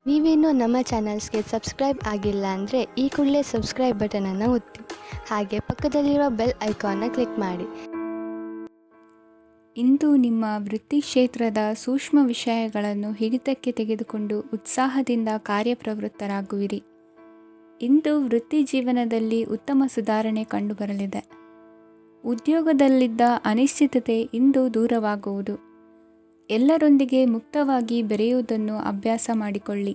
ನೀವೇನೂ ನಮ್ಮ ಚಾನಲ್ಸ್ಗೆ ಸಬ್ಸ್ಕ್ರೈಬ್ ಆಗಿಲ್ಲ ಅಂದರೆ ಈ ಕೂಡಲೇ ಸಬ್ಸ್ಕ್ರೈಬ್ ಬಟನನ್ನು ಒತ್ತಿ, ಹಾಗೆ ಪಕ್ಕದಲ್ಲಿರುವ ಬೆಲ್ ಐಕಾನ್ನ ಕ್ಲಿಕ್ ಮಾಡಿ. ಇಂದು ನಿಮ್ಮ ವೃತ್ತಿ ಕ್ಷೇತ್ರದ ಸೂಕ್ಷ್ಮ ವಿಷಯಗಳನ್ನು ಹಿಡಿತಕ್ಕೆ ತೆಗೆದುಕೊಂಡು ಉತ್ಸಾಹದಿಂದ ಕಾರ್ಯಪ್ರವೃತ್ತರಾಗುವಿರಿ. ಇಂದು ವೃತ್ತಿ ಜೀವನದಲ್ಲಿ ಉತ್ತಮ ಸುಧಾರಣೆ ಕಂಡುಬರಲಿದೆ. ಉದ್ಯೋಗದಲ್ಲಿದ್ದ ಅನಿಶ್ಚಿತತೆ ಇಂದು ದೂರವಾಗುವುದು. ಎಲ್ಲರೊಂದಿಗೆ ಮುಕ್ತವಾಗಿ ಬೆರೆಯುವುದನ್ನು ಅಭ್ಯಾಸ ಮಾಡಿಕೊಳ್ಳಿ.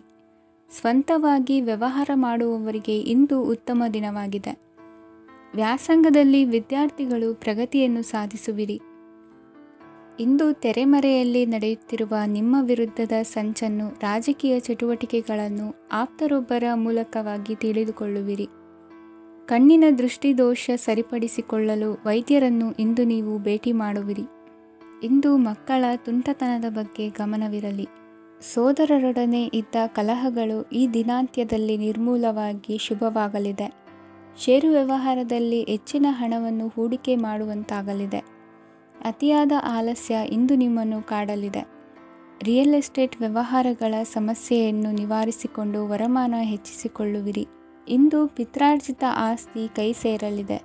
ಸ್ವಂತವಾಗಿ ವ್ಯವಹಾರ ಮಾಡುವವರಿಗೆ ಇಂದು ಉತ್ತಮ ದಿನವಾಗಿದೆ. ವ್ಯಾಸಂಗದಲ್ಲಿ ವಿದ್ಯಾರ್ಥಿಗಳು ಪ್ರಗತಿಯನ್ನು ಸಾಧಿಸುವಿರಿ. ಇಂದು ತೆರೆಮರೆಯಲ್ಲಿ ನಡೆಯುತ್ತಿರುವ ನಿಮ್ಮ ವಿರುದ್ಧದ ಸಂಚನ್ನು, ರಾಜಕೀಯ ಚಟುವಟಿಕೆಗಳನ್ನು ಆಪ್ತರೊಬ್ಬರ ಮೂಲಕವಾಗಿ ತಿಳಿದುಕೊಳ್ಳುವಿರಿ. ಕಣ್ಣಿನ ದೃಷ್ಟಿದೋಷ ಸರಿಪಡಿಸಿಕೊಳ್ಳಲು ವೈದ್ಯರನ್ನು ಇಂದು ನೀವು ಭೇಟಿ ಮಾಡುವಿರಿ. ಇಂದು ಮಕ್ಕಳ ತುಂಟತನದ ಬಗ್ಗೆ ಗಮನವಿರಲಿ. ಸೋದರರೊಡನೆ ಇದ್ದ ಕಲಹಗಳು ಈ ದಿನಾಂತ್ಯದಲ್ಲಿ ನಿರ್ಮೂಲವಾಗಿ ಶುಭವಾಗಲಿದೆ. ಷೇರು ವ್ಯವಹಾರದಲ್ಲಿ ಹೆಚ್ಚಿನ ಹಣವನ್ನು ಹೂಡಿಕೆ ಮಾಡುವಂತಾಗಲಿದೆ. ಅತಿಯಾದ ಆಲಸ್ಯ ಇಂದು ನಿಮ್ಮನ್ನು ಕಾಡಲಿದೆ. ರಿಯಲ್ ಎಸ್ಟೇಟ್ ವ್ಯವಹಾರಗಳ ಸಮಸ್ಯೆಯನ್ನು ನಿವಾರಿಸಿಕೊಂಡು ವರಮಾನ ಹೆಚ್ಚಿಸಿಕೊಳ್ಳುವಿರಿ. ಇಂದು ಪಿತ್ರಾರ್ಜಿತ ಆಸ್ತಿ ಕೈ ಸೇರಲಿದೆ.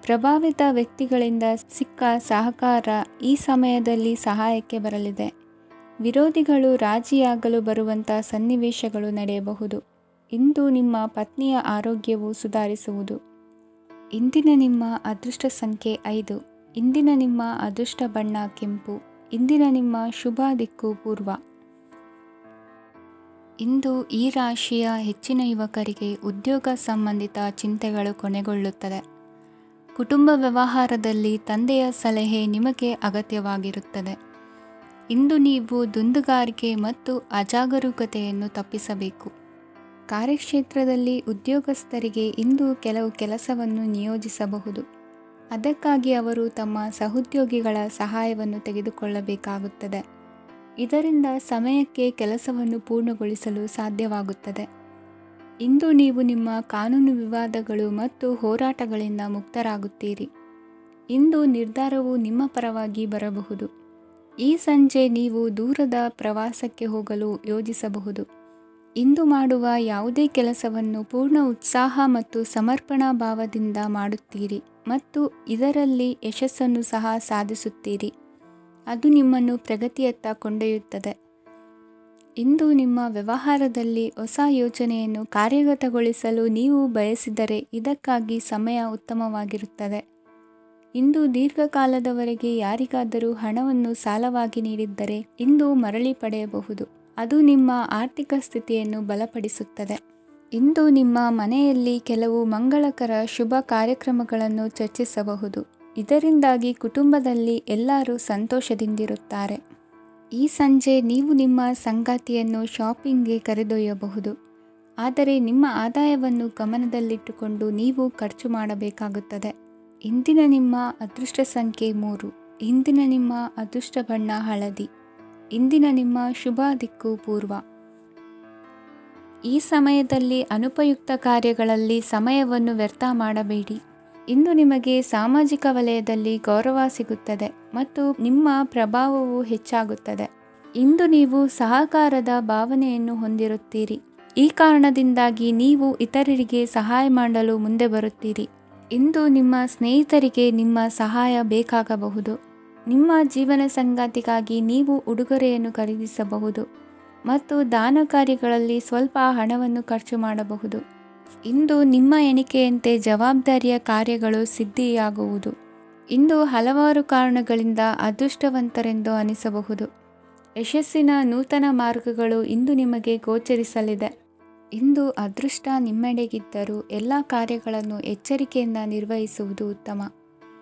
ಪ್ರಭಾವಿತ ವ್ಯಕ್ತಿಗಳಿಂದ ಸಿಕ್ಕ ಸಹಕಾರ ಈ ಸಮಯದಲ್ಲಿ ಸಹಾಯಕ್ಕೆ ಬರಲಿದೆ. ವಿರೋಧಿಗಳು ರಾಜಿಯಾಗಲು ಬರುವಂಥ ಸನ್ನಿವೇಶಗಳು ನಡೆಯಬಹುದು. ಇಂದು ನಿಮ್ಮ ಪತ್ನಿಯ ಆರೋಗ್ಯವು ಸುಧಾರಿಸುವುದು. ಇಂದಿನ ನಿಮ್ಮ ಅದೃಷ್ಟ ಸಂಖ್ಯೆ 5. ಇಂದಿನ ನಿಮ್ಮ ಅದೃಷ್ಟ ಬಣ್ಣ ಕೆಂಪು. ಇಂದಿನ ನಿಮ್ಮ ಶುಭ ದಿಕ್ಕು ಪೂರ್ವ. ಇಂದು ಈ ರಾಶಿಯ ಹೆಚ್ಚಿನ ಯುವಕರಿಗೆ ಉದ್ಯೋಗ ಸಂಬಂಧಿತ ಚಿಂತೆಗಳು ಕೊನೆಗೊಳ್ಳುತ್ತದೆ. ಕುಟುಂಬ ವ್ಯವಹಾರದಲ್ಲಿ ತಂದೆಯ ಸಲಹೆ ನಿಮಗೆ ಅಗತ್ಯವಾಗಿರುತ್ತದೆ. ಇಂದು ನೀವು ದುಂದುಗಾರಿಕೆ ಮತ್ತು ಅಜಾಗರೂಕತೆಯನ್ನು ತಪ್ಪಿಸಬೇಕು. ಕಾರ್ಯಕ್ಷೇತ್ರದಲ್ಲಿ ಉದ್ಯೋಗಸ್ಥರಿಗೆ ಇಂದು ಕೆಲವು ಕೆಲಸವನ್ನು ನಿಯೋಜಿಸಬಹುದು. ಅದಕ್ಕಾಗಿ ಅವರು ತಮ್ಮ ಸಹೋದ್ಯೋಗಿಗಳ ಸಹಾಯವನ್ನು ತೆಗೆದುಕೊಳ್ಳಬೇಕಾಗುತ್ತದೆ. ಇದರಿಂದ ಸಮಯಕ್ಕೆ ಕೆಲಸವನ್ನು ಪೂರ್ಣಗೊಳಿಸಲು ಸಾಧ್ಯವಾಗುತ್ತದೆ. ಇಂದು ನೀವು ನಿಮ್ಮ ಕಾನೂನು ವಿವಾದಗಳು ಮತ್ತು ಹೋರಾಟಗಳಿಂದ ಮುಕ್ತರಾಗುತ್ತೀರಿ. ಇಂದು ನಿರ್ಧಾರವು ನಿಮ್ಮ ಪರವಾಗಿ ಬರಬಹುದು. ಈ ಸಂಜೆ ನೀವು ದೂರದ ಪ್ರವಾಸಕ್ಕೆ ಹೋಗಲು ಯೋಜಿಸಬಹುದು. ಇಂದು ಮಾಡುವ ಯಾವುದೇ ಕೆಲಸವನ್ನು ಪೂರ್ಣ ಉತ್ಸಾಹ ಮತ್ತು ಸಮರ್ಪಣಾ ಭಾವದಿಂದ ಮಾಡುತ್ತೀರಿ ಮತ್ತು ಇದರಲ್ಲಿ ಯಶಸ್ಸನ್ನು ಸಹ ಸಾಧಿಸುತ್ತೀರಿ. ಅದು ನಿಮ್ಮನ್ನು ಪ್ರಗತಿಯತ್ತ ಕೊಂಡೊಯ್ಯುತ್ತದೆ. ಇಂದು ನಿಮ್ಮ ವ್ಯವಹಾರದಲ್ಲಿ ಹೊಸ ಯೋಜನೆಯನ್ನು ಕಾರ್ಯಗತಗೊಳಿಸಲು ನೀವು ಬಯಸಿದರೆ ಇದಕ್ಕಾಗಿ ಸಮಯ ಉತ್ತಮವಾಗಿರುತ್ತದೆ. ಇಂದು ದೀರ್ಘಕಾಲದವರೆಗೆ ಯಾರಿಗಾದರೂ ಹಣವನ್ನು ಸಾಲವಾಗಿ ನೀಡಿದ್ದರೆ ಇಂದು ಮರಳಿ ಪಡೆಯಬಹುದು. ಅದು ನಿಮ್ಮ ಆರ್ಥಿಕ ಸ್ಥಿತಿಯನ್ನು ಬಲಪಡಿಸುತ್ತದೆ. ಇಂದು ನಿಮ್ಮ ಮನೆಯಲ್ಲಿ ಕೆಲವು ಮಂಗಳಕರ ಶುಭ ಕಾರ್ಯಕ್ರಮಗಳನ್ನು ಚರ್ಚಿಸಬಹುದು. ಇದರಿಂದಾಗಿ ಕುಟುಂಬದಲ್ಲಿ ಎಲ್ಲರೂ ಸಂತೋಷದಿಂದಿರುತ್ತಾರೆ. ಈ ಸಂಜೆ ನೀವು ನಿಮ್ಮ ಸಂಗಾತಿಯನ್ನು ಶಾಪಿಂಗ್ಗೆ ಕರೆದೊಯ್ಯಬಹುದು. ಆದರೆ ನಿಮ್ಮ ಆದಾಯವನ್ನು ಗಮನದಲ್ಲಿಟ್ಟುಕೊಂಡು ನೀವು ಖರ್ಚು ಮಾಡಬೇಕಾಗುತ್ತದೆ. ಇಂದಿನ ನಿಮ್ಮ ಅದೃಷ್ಟ ಸಂಖ್ಯೆ 3. ಇಂದಿನ ನಿಮ್ಮ ಅದೃಷ್ಟ ಬಣ್ಣ ಹಳದಿ. ಇಂದಿನ ನಿಮ್ಮ ಶುಭ ದಿಕ್ಕು ಪೂರ್ವ. ಈ ಸಮಯದಲ್ಲಿ ಅನುಪಯುಕ್ತ ಕಾರ್ಯಗಳಲ್ಲಿ ಸಮಯವನ್ನು ವ್ಯರ್ಥ ಮಾಡಬೇಡಿ. ಇಂದು ನಿಮಗೆ ಸಾಮಾಜಿಕ ವಲಯದಲ್ಲಿ ಗೌರವ ಸಿಗುತ್ತದೆ ಮತ್ತು ನಿಮ್ಮ ಪ್ರಭಾವವು ಹೆಚ್ಚಾಗುತ್ತದೆ. ಇಂದು ನೀವು ಸಹಕಾರದ ಭಾವನೆಯನ್ನು ಹೊಂದಿರುತ್ತೀರಿ. ಈ ಕಾರಣದಿಂದಾಗಿ ನೀವು ಇತರರಿಗೆ ಸಹಾಯ ಮಾಡಲು ಮುಂದೆ ಬರುತ್ತೀರಿ. ಇಂದು ನಿಮ್ಮ ಸ್ನೇಹಿತರಿಗೆ ನಿಮ್ಮ ಸಹಾಯ ಬೇಕಾಗಬಹುದು. ನಿಮ್ಮ ಜೀವನ ಸಂಗಾತಿಗಾಗಿ ನೀವು ಉಡುಗೊರೆಯನ್ನು ಖರೀದಿಸಬಹುದು ಮತ್ತು ದಾನ ಕಾರ್ಯಗಳಲ್ಲಿ ಸ್ವಲ್ಪ ಹಣವನ್ನು ಖರ್ಚು ಮಾಡಬಹುದು. ಇಂದು ನಿಮ್ಮ ಎಣಿಕೆಯಂತೆ ಜವಾಬ್ದಾರಿಯ ಕಾರ್ಯಗಳು ಸಿದ್ಧಿಯಾಗುವುದು. ಇಂದು ಹಲವಾರು ಕಾರಣಗಳಿಂದ ಅದೃಷ್ಟವಂತರೆಂದು ಅನಿಸಬಹುದು. ಯಶಸ್ಸಿನ ನೂತನ ಮಾರ್ಗಗಳು ಇಂದು ನಿಮಗೆ ಗೋಚರಿಸಲಿದೆ. ಇಂದು ಅದೃಷ್ಟ ನಿಮ್ಮೆಡೆಗಿದ್ದರೂ ಎಲ್ಲ ಕಾರ್ಯಗಳನ್ನು ಎಚ್ಚರಿಕೆಯಿಂದ ನಿರ್ವಹಿಸುವುದು ಉತ್ತಮ.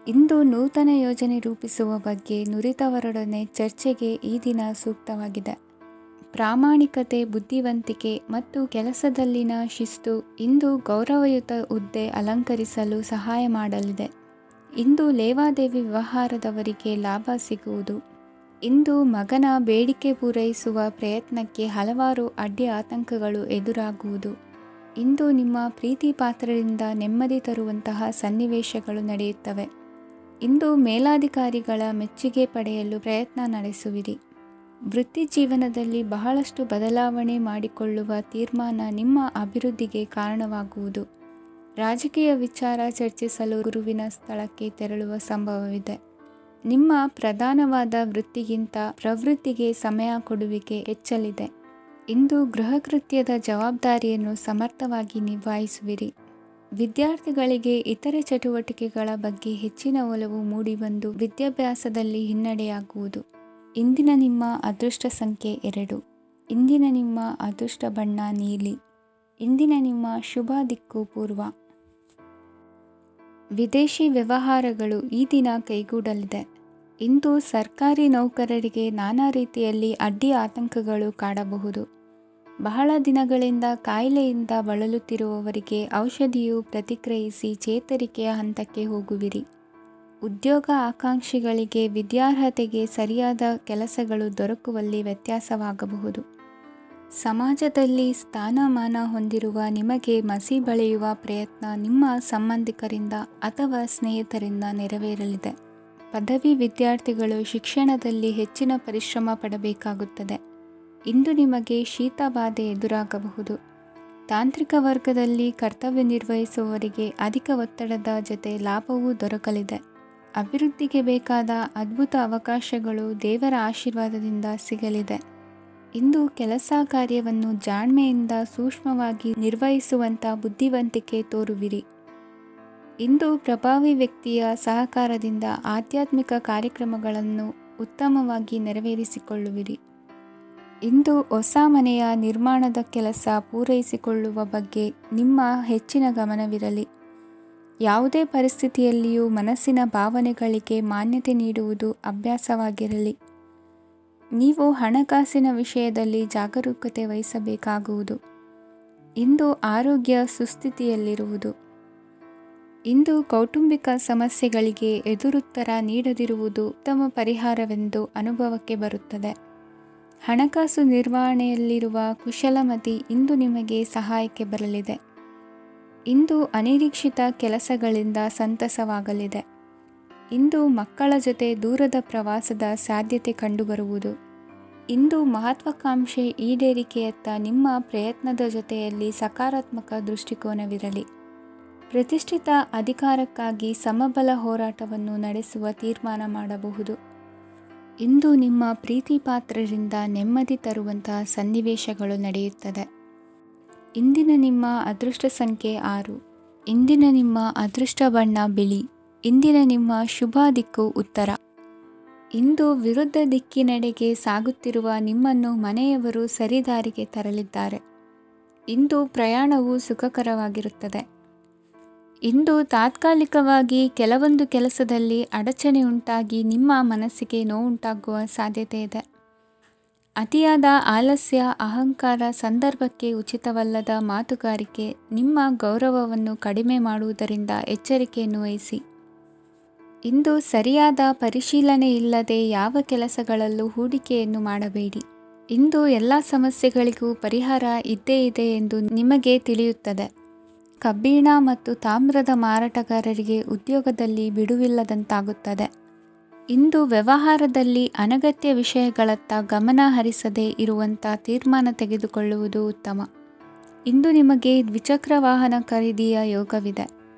ಇಂದು ನೂತನ ಯೋಜನೆ ರೂಪಿಸುವ ಬಗ್ಗೆ ನುರಿತವರೊಡನೆ ಚರ್ಚೆಗೆ ಈ ದಿನ ಸೂಕ್ತವಾಗಿದೆ. ಪ್ರಾಮಾಣಿಕತೆ, ಬುದ್ಧಿವಂತಿಕೆ ಮತ್ತು ಕೆಲಸದಲ್ಲಿನ ಶಿಸ್ತು ಇಂದು ಗೌರವಯುತ ಹುದ್ದೆ ಅಲಂಕರಿಸಲು ಸಹಾಯ ಮಾಡಲಿದೆ. ಇಂದು ಲೇವಾದೇವಿ ವ್ಯವಹಾರದವರಿಗೆ ಲಾಭ ಸಿಗುವುದು. ಇಂದು ಮಗನ ಬೇಡಿಕೆ ಪೂರೈಸುವ ಪ್ರಯತ್ನಕ್ಕೆ ಹಲವಾರು ಅಡ್ಡಿ ಆತಂಕಗಳು ಎದುರಾಗುವುದು. ಇಂದು ನಿಮ್ಮ ಪ್ರೀತಿ ಪಾತ್ರರಿಂದ ನೆಮ್ಮದಿ ತರುವಂತಹ ಸನ್ನಿವೇಶಗಳು ನಡೆಯುತ್ತವೆ. ಇಂದು ಮೇಲಾಧಿಕಾರಿಗಳ ಮೆಚ್ಚುಗೆ ಪಡೆಯಲು ಪ್ರಯತ್ನ ನಡೆಸುವಿರಿ. ವೃತ್ತಿ ಜೀವನದಲ್ಲಿ ಬಹಳಷ್ಟು ಬದಲಾವಣೆ ಮಾಡಿಕೊಳ್ಳುವ ತೀರ್ಮಾನ ನಿಮ್ಮ ಅಭಿವೃದ್ಧಿಗೆ ಕಾರಣವಾಗುವುದು. ರಾಜಕೀಯ ವಿಚಾರ ಚರ್ಚಿಸಲು ಗುರುವಿನ ಸ್ಥಳಕ್ಕೆ ತೆರಳುವ ಸಂಭವವಿದೆ. ನಿಮ್ಮ ಪ್ರಧಾನವಾದ ವೃತ್ತಿಗಿಂತ ಪ್ರವೃತ್ತಿಗೆ ಸಮಯ ಕೊಡುವಿಕೆ ಹೆಚ್ಚಲಿದೆ. ಇಂದು ಗೃಹ ಕೃತ್ಯದ ಜವಾಬ್ದಾರಿಯನ್ನು ಸಮರ್ಥವಾಗಿ ನಿಭಾಯಿಸುವಿರಿ. ವಿದ್ಯಾರ್ಥಿಗಳಿಗೆ ಇತರೆ ಚಟುವಟಿಕೆಗಳ ಬಗ್ಗೆ ಹೆಚ್ಚಿನ ಒಲವು ಮೂಡಿಬಂದು ವಿದ್ಯಾಭ್ಯಾಸದಲ್ಲಿ ಹಿನ್ನಡೆಯಾಗುವುದು. ಇಂದಿನ ನಿಮ್ಮ ಅದೃಷ್ಟ ಸಂಖ್ಯೆ 2. ಇಂದಿನ ನಿಮ್ಮ ಅದೃಷ್ಟ ಬಣ್ಣ ನೀಲಿ. ಇಂದಿನ ನಿಮ್ಮ ಶುಭ ದಿಕ್ಕು ಪೂರ್ವ. ವಿದೇಶಿ ವ್ಯವಹಾರಗಳು ಈ ದಿನ ಕೈಗೂಡಲಿದೆ. ಇಂದು ಸರ್ಕಾರಿ ನೌಕರರಿಗೆ ನಾನಾ ರೀತಿಯಲ್ಲಿ ಅಡ್ಡಿ ಆತಂಕಗಳು ಕಾಡಬಹುದು. ಬಹಳ ದಿನಗಳಿಂದ ಕಾಯಿಲೆಯಿಂದ ಬಳಲುತ್ತಿರುವವರಿಗೆ ಔಷಧಿಯು ಪ್ರತಿಕ್ರಿಯಿಸಿ ಚೇತರಿಕೆಯ ಹಂತಕ್ಕೆ ಹೋಗುವಿರಿ. ಉದ್ಯೋಗ ಆಕಾಂಕ್ಷಿಗಳಿಗೆ ವಿದ್ಯಾರ್ಹತೆಗೆ ಸರಿಯಾದ ಕೆಲಸಗಳು ದೊರಕುವಲ್ಲಿ ವ್ಯತ್ಯಾಸವಾಗಬಹುದು. ಸಮಾಜದಲ್ಲಿ ಸ್ಥಾನಮಾನ ಹೊಂದಿರುವ ನಿಮಗೆ ಮಸಿ ಬಳಿಯುವ ಪ್ರಯತ್ನ ನಿಮ್ಮ ಸಂಬಂಧಿಕರಿಂದ ಅಥವಾ ಸ್ನೇಹಿತರಿಂದ ನೆರವೇರಲಿದೆ. ಪದವಿ ವಿದ್ಯಾರ್ಥಿಗಳು ಶಿಕ್ಷಣದಲ್ಲಿ ಹೆಚ್ಚಿನ ಪರಿಶ್ರಮ ಪಡಬೇಕಾಗುತ್ತದೆ. ಇಂದು ನಿಮಗೆ ಶೀತ ಬಾಧೆ ಎದುರಾಗಬಹುದು. ತಾಂತ್ರಿಕ ವರ್ಗದಲ್ಲಿ ಕರ್ತವ್ಯ ನಿರ್ವಹಿಸುವವರಿಗೆ ಅಧಿಕ ಒತ್ತಡದ ಜೊತೆ ಲಾಭವೂ ದೊರಕಲಿದೆ. ಅಭಿವೃದ್ಧಿಗೆ ಬೇಕಾದ ಅದ್ಭುತ ಅವಕಾಶಗಳು ದೇವರ ಆಶೀರ್ವಾದದಿಂದ ಸಿಗಲಿದೆ. ಇಂದು ಕೆಲಸ ಕಾರ್ಯವನ್ನು ಜಾಣ್ಮೆಯಿಂದ ಸೂಕ್ಷ್ಮವಾಗಿ ನಿರ್ವಹಿಸುವಂಥ ಬುದ್ಧಿವಂತಿಕೆ ತೋರುವಿರಿ. ಇಂದು ಪ್ರಭಾವಿ ವ್ಯಕ್ತಿಯ ಸಹಕಾರದಿಂದ ಆಧ್ಯಾತ್ಮಿಕ ಕಾರ್ಯಕ್ರಮಗಳನ್ನು ಉತ್ತಮವಾಗಿ ನೆರವೇರಿಸಿಕೊಳ್ಳುವಿರಿ. ಇಂದು ಹೊಸ ಮನೆಯ ನಿರ್ಮಾಣದ ಕೆಲಸ ಪೂರೈಸಿಕೊಳ್ಳುವ ಬಗ್ಗೆ ನಿಮ್ಮ ಹೆಚ್ಚಿನ ಗಮನವಿರಲಿ. ಯಾವುದೇ ಪರಿಸ್ಥಿತಿಯಲ್ಲಿಯೂ ಮನಸ್ಸಿನ ಭಾವನೆಗಳಿಗೆ ಮಾನ್ಯತೆ ನೀಡುವುದು ಅಭ್ಯಾಸವಾಗಿರಲಿ. ನೀವು ಹಣಕಾಸಿನ ವಿಷಯದಲ್ಲಿ ಜಾಗರೂಕತೆ ವಹಿಸಬೇಕಾಗುವುದು. ಇಂದು ಆರೋಗ್ಯ ಸುಸ್ಥಿತಿಯಲ್ಲಿರುವುದು. ಇಂದು ಕೌಟುಂಬಿಕ ಸಮಸ್ಯೆಗಳಿಗೆ ಎದುರುತ್ತರ ನೀಡದಿರುವುದು ಉತ್ತಮ ಪರಿಹಾರವೆಂದು ಅನುಭವಕ್ಕೆ ಬರುತ್ತದೆ. ಹಣಕಾಸು ನಿರ್ವಹಣೆಯಲ್ಲಿರುವ ಕುಶಲಮತಿ ಇಂದು ನಿಮಗೆ ಸಹಾಯಕ್ಕೆ ಬರಲಿದೆ. ಇಂದು ಅನಿರೀಕ್ಷಿತ ಕೆಲಸಗಳಿಂದ ಸಂತಸವಾಗಲಿದೆ. ಇಂದು ಮಕ್ಕಳ ಜೊತೆ ದೂರದ ಪ್ರವಾಸದ ಸಾಧ್ಯತೆ ಕಂಡುಬರುವುದು. ಇಂದು ಮಹತ್ವಾಕಾಂಕ್ಷೆ ಈಡೇರಿಕೆಯತ್ತ ನಿಮ್ಮ ಪ್ರಯತ್ನದ ಜೊತೆಯಲ್ಲಿ ಸಕಾರಾತ್ಮಕ ದೃಷ್ಟಿಕೋನವಿರಲಿ. ಪ್ರತಿಷ್ಠಿತ ಅಧಿಕಾರಕ್ಕಾಗಿ ಸಮಬಲ ಹೋರಾಟವನ್ನು ನಡೆಸುವ ತೀರ್ಮಾನ ಮಾಡಬಹುದು. ಇಂದು ನಿಮ್ಮ ಪ್ರೀತಿ ಪಾತ್ರರಿಂದ ನೆಮ್ಮದಿ ತರುವಂತಹ ಸನ್ನಿವೇಶಗಳು ನಡೆಯುತ್ತದೆ. ಇಂದಿನ ನಿಮ್ಮ ಅದೃಷ್ಟ ಸಂಖ್ಯೆ 6. ಇಂದಿನ ನಿಮ್ಮ ಅದೃಷ್ಟ ಬಣ್ಣ ಬಿಳಿ. ಇಂದಿನ ನಿಮ್ಮ ಶುಭ ದಿಕ್ಕು ಉತ್ತರ. ಇಂದು ವಿರುದ್ಧ ದಿಕ್ಕಿನೆಡೆಗೆ ಸಾಗುತ್ತಿರುವ ನಿಮ್ಮನ್ನು ಮನೆಯವರು ಸರಿದಾರಿಗೆ ತರಲಿದ್ದಾರೆ. ಇಂದು ಪ್ರಯಾಣವು ಸುಖಕರವಾಗಿರುತ್ತದೆ. ಇಂದು ತಾತ್ಕಾಲಿಕವಾಗಿ ಕೆಲವೊಂದು ಕೆಲಸದಲ್ಲಿ ಅಡಚಣೆ ಉಂಟಾಗಿ ನಿಮ್ಮ ಮನಸ್ಸಿಗೆ ನೋವುಂಟಾಗುವ ಸಾಧ್ಯತೆ ಇದೆ. ಅತಿಯಾದ ಆಲಸ್ಯ, ಅಹಂಕಾರ, ಸಂದರ್ಭಕ್ಕೆ ಉಚಿತವಲ್ಲದ ಮಾತುಗಾರಿಕೆ ನಿಮ್ಮ ಗೌರವವನ್ನು ಕಡಿಮೆ ಮಾಡುವುದರಿಂದ ಎಚ್ಚರಿಕೆಯನ್ನು ವಹಿಸಿ. ಇಂದು ಸರಿಯಾದ ಪರಿಶೀಲನೆ ಇಲ್ಲದೆ ಯಾವ ಕೆಲಸಗಳಲ್ಲೂ ಹೂಡಿಕೆಯನ್ನು ಮಾಡಬೇಡಿ. ಇಂದು ಎಲ್ಲ ಸಮಸ್ಯೆಗಳಿಗೂ ಪರಿಹಾರ ಇದ್ದೇ ಇದೆ ಎಂದು ನಿಮಗೆ ತಿಳಿಯುತ್ತದೆ. ಕಬ್ಬಿಣ ಮತ್ತು ತಾಮ್ರದ ಮಾರಾಟಗಾರರಿಗೆ ಉದ್ಯೋಗದಲ್ಲಿ ಬಿಡುವಿಲ್ಲದಂತಾಗುತ್ತದೆ. ಇಂದು ವ್ಯವಹಾರದಲ್ಲಿ ಅನಗತ್ಯ ವಿಷಯಗಳತ್ತ ಗಮನ ಹರಿಸದೇ ಇರುವಂಥ ತೀರ್ಮಾನ ತೆಗೆದುಕೊಳ್ಳುವುದು ಉತ್ತಮ. ಇಂದು ನಿಮಗೆ ದ್ವಿಚಕ್ರ ವಾಹನ ಖರೀದಿಯ ಯೋಗವಿದೆ.